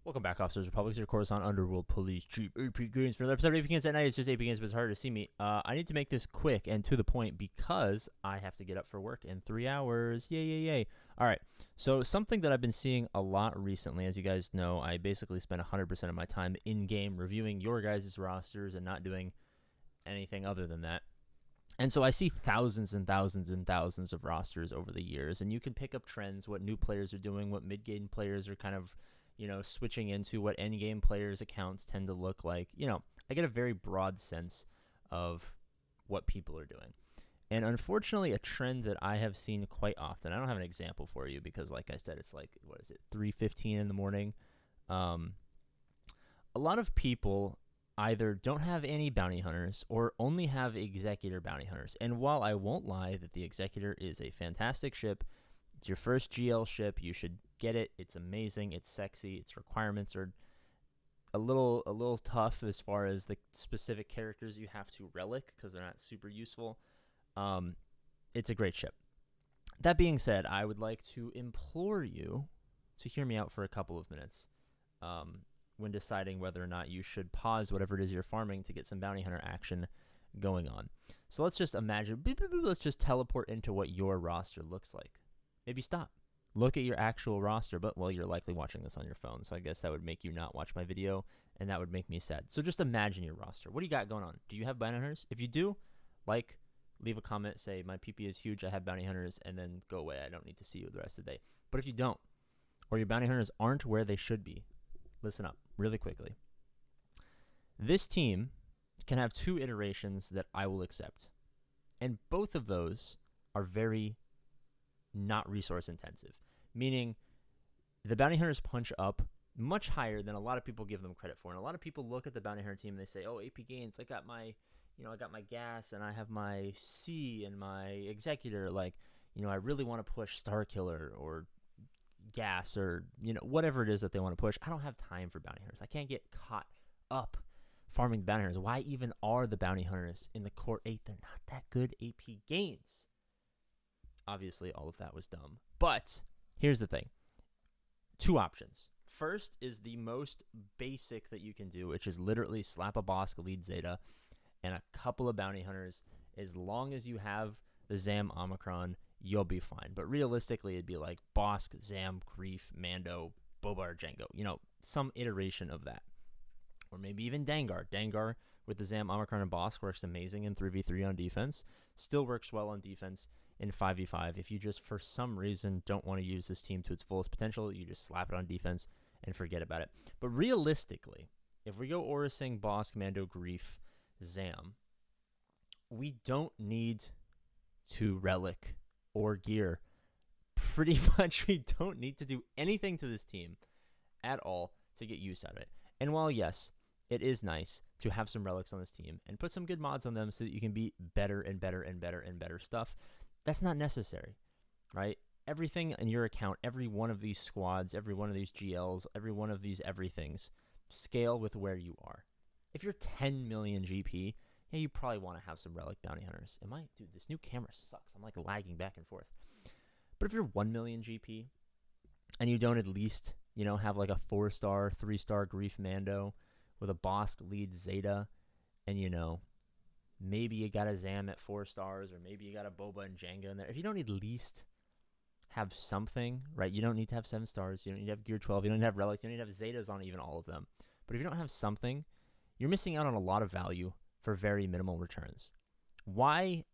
Welcome back, Officers Republic. Your Coruscant Underworld Police Chief APGAINS. For another episode of APGAINS at night, it's just APGAINS, but it's harder to see me. I need to make this quick and to the point because I have to get up for work in 3 hours. Yay, yay, yay. All right, so something that I've been seeing a lot recently, as you guys know, I basically spend 100% of my time in-game reviewing your guys' rosters and not doing anything other than that. And so I see thousands and thousands and thousands of rosters over the years, and you can pick up trends, what new players are doing, what mid-game players are kind of switching into, what end-game players' accounts tend to look like. I get a very broad sense of what people are doing. And unfortunately, a trend that I have seen quite often, I don't have an example for you because, like I said, it's like, 3:15 in the morning. A lot of people either don't have any bounty hunters or only have Executor bounty hunters. And while I won't lie that the Executor is a fantastic ship, it's your first GL ship, you should get it. It's amazing. It's sexy. Its requirements are a little tough as far as the specific characters you have to relic because they're not super useful. It's a great ship. That being said, I would like to implore you to hear me out for a couple of minutes when deciding whether or not you should pause whatever it is you're farming to get some bounty hunter action going on. So let's just imagine, let's just teleport into what your roster looks like. Maybe stop. Look at your actual roster, but, well, you're likely watching this on your phone, so I guess that would make you not watch my video, and that would make me sad. So just imagine your roster. What do you got going on? Do you have bounty hunters? If you do, leave a comment, say, my PP is huge, I have bounty hunters, and then go away. I don't need to see you the rest of the day. But if you don't, or your bounty hunters aren't where they should be, listen up really quickly. This team can have 2 iterations that I will accept, and both of those are very not resource intensive, meaning the bounty hunters punch up much higher than a lot of people give them credit for. And a lot of people look at the bounty hunter team and they say, oh, APGAINS, I got my gas and I have my C and my Executor. I really want to push Star Killer or gas or, whatever it is that they want to push. I don't have time for bounty hunters. I can't get caught up farming bounty hunters. Why even are the bounty hunters in the Core 8? They're not that good APGAINS. Obviously, all of that was dumb. But here's the thing. 2 options. First is the most basic that you can do, which is literally slap a Bosk lead Zeta and a couple of bounty hunters. As long as you have the Zam Omicron, you'll be fine. But realistically, it'd be like Bosk, Zam, Grief, Mando, Boba, or Jango. Some iteration of that. Or maybe even Dengar. Dengar with the Zam, Omicron, and Bosk works amazing in 3v3 on defense. Still works well on defense in 5v5. If you just, for some reason, don't want to use this team to its fullest potential, you just slap it on defense and forget about it. But realistically, if we go Orasing, Bosk, Mando, Grief, Zam, we don't need to relic or gear. Pretty much we don't need to do anything to this team at all to get use out of it. And while, yes, it is nice to have some relics on this team and put some good mods on them so that you can be better and better and better and better stuff, that's not necessary, right? Everything in your account, every one of these squads, every one of these GLs, every one of these everythings, scale with where you are. If you're 10 million GP, yeah, you probably want to have some relic bounty hunters. Dude, this new camera sucks. I'm lagging back and forth. But if you're 1 million GP and you don't at least, have a 4-star, 3-star Grief Mando with a Bosk lead Zeta and, maybe you got a Zam at 4 stars, or maybe you got a Boba and Jenga in there. If you don't at least have something, right? You don't need to have 7 stars. You don't need to have Gear 12. You don't need to have Relics. You don't need to have Zetas on even all of them. But if you don't have something, you're missing out on a lot of value for very minimal returns. Why,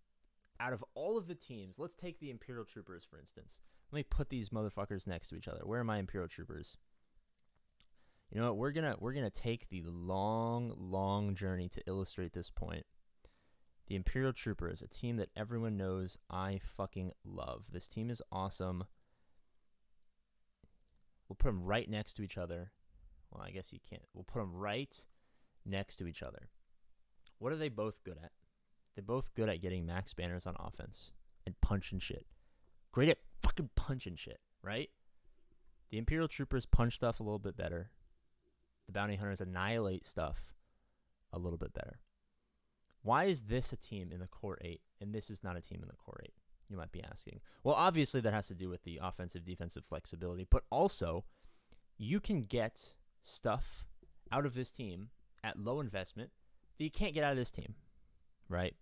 out of all of the teams, let's take the Imperial Troopers, for instance. Let me put these motherfuckers next to each other. Where are my Imperial Troopers? You know what? We're gonna take the long journey to illustrate this point. The Imperial Troopers, a team that everyone knows I fucking love. This team is awesome. We'll put them right next to each other. Well, I guess you can't. We'll put them right next to each other. What are they both good at? They're both good at getting max banners on offense and punching shit. Great at fucking punching shit, right? The Imperial Troopers punch stuff a little bit better. The Bounty Hunters annihilate stuff a little bit better. Why is this a team in the Core 8 and this is not a team in the Core 8? You might be asking. Well, obviously that has to do with the offensive-defensive flexibility, but also you can get stuff out of this team at low investment that you can't get out of this team, right?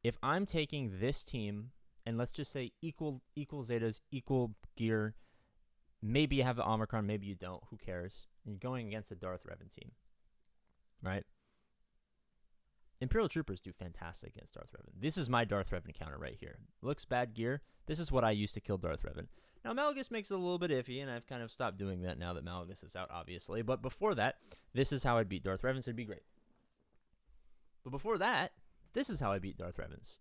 If I'm taking this team and let's just say equal Zetas, equal gear, maybe you have the Omicron, maybe you don't, who cares? And you're going against a Darth Revan team, right? Imperial Troopers do fantastic against Darth Revan. This is my Darth Revan counter right here. Looks bad gear. This is what I used to kill Darth Revan. Now, Malgus makes it a little bit iffy, and I've kind of stopped doing that now that Malgus is out, obviously. But before that, this is how I'd beat Darth Revans. It'd be great. But before that, this is how I beat Darth Revans.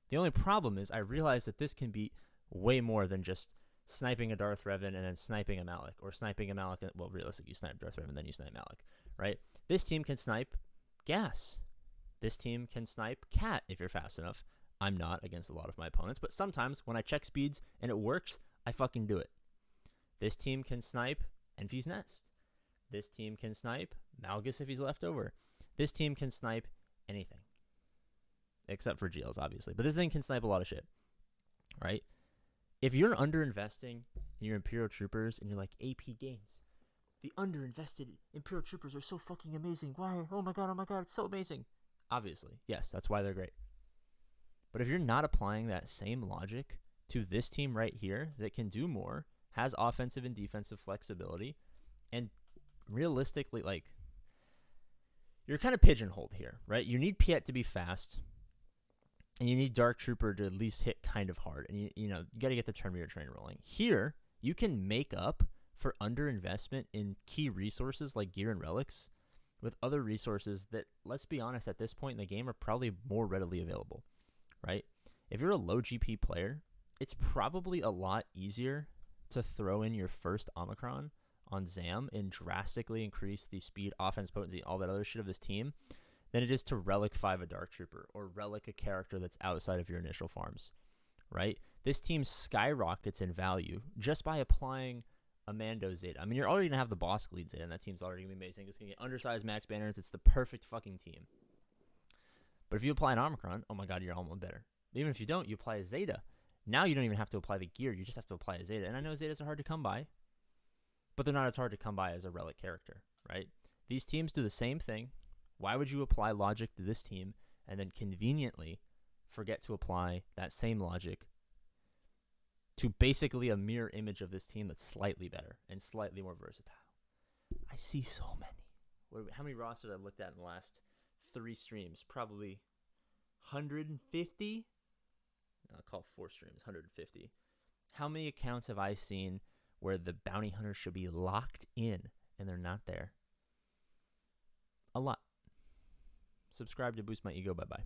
The only problem is I realized that this can beat way more than just sniping a Darth Revan and then sniping a Malak, or sniping a Malak. Well, realistically, you snipe Darth Revan, then you snipe Malak, right? This team can snipe Gas. This team can snipe Cat if you're fast enough. I'm not against a lot of my opponents, but sometimes when I check speeds and it works, I fucking do it. This team can snipe Envy's Nest. This team can snipe Malgus if he's left over. This team can snipe anything. Except for GLs, obviously. But this thing can snipe a lot of shit, right? If you're underinvesting in your Imperial Troopers and you're like, APGAINS, the underinvested Imperial Troopers are so fucking amazing. Why? Oh my god, it's so amazing. Obviously, yes, that's why they're great. But if you're not applying that same logic to this team right here that can do more, has offensive and defensive flexibility, and realistically, like, you're kind of pigeonholed here, right? You need Piet to be fast, and you need Dark Trooper to at least hit kind of hard, and you got to get the Terminator train rolling. Here, you can make up for underinvestment in key resources like gear and relics with other resources that, let's be honest, at this point in the game are probably more readily available, right? If you're a low GP player, it's probably a lot easier to throw in your first Omicron on Zam and drastically increase the speed, offense, potency, all that other shit of this team than it is to Relic 5 a Dark Trooper or Relic a character that's outside of your initial farms, right? This team skyrockets in value just by applying a Mando Zeta. I mean, you're already going to have the boss lead Zeta, and that team's already going to be amazing. It's going to get undersized max banners. It's the perfect fucking team. But if you apply an Omicron, oh my god, you're almost better. Even if you don't, you apply a Zeta. Now you don't even have to apply the gear. You just have to apply a Zeta. And I know Zetas are hard to come by, but they're not as hard to come by as a Relic character, right? These teams do the same thing. Why would you apply logic to this team and then conveniently forget to apply that same logic to basically a mirror image of this team that's slightly better and slightly more versatile? I see so many. How many rosters I've looked at in the last 3 streams? Probably 150? I'll call 4 streams 150. How many accounts have I seen where the bounty hunters should be locked in and they're not there? A lot. Subscribe to boost my ego. Bye-bye.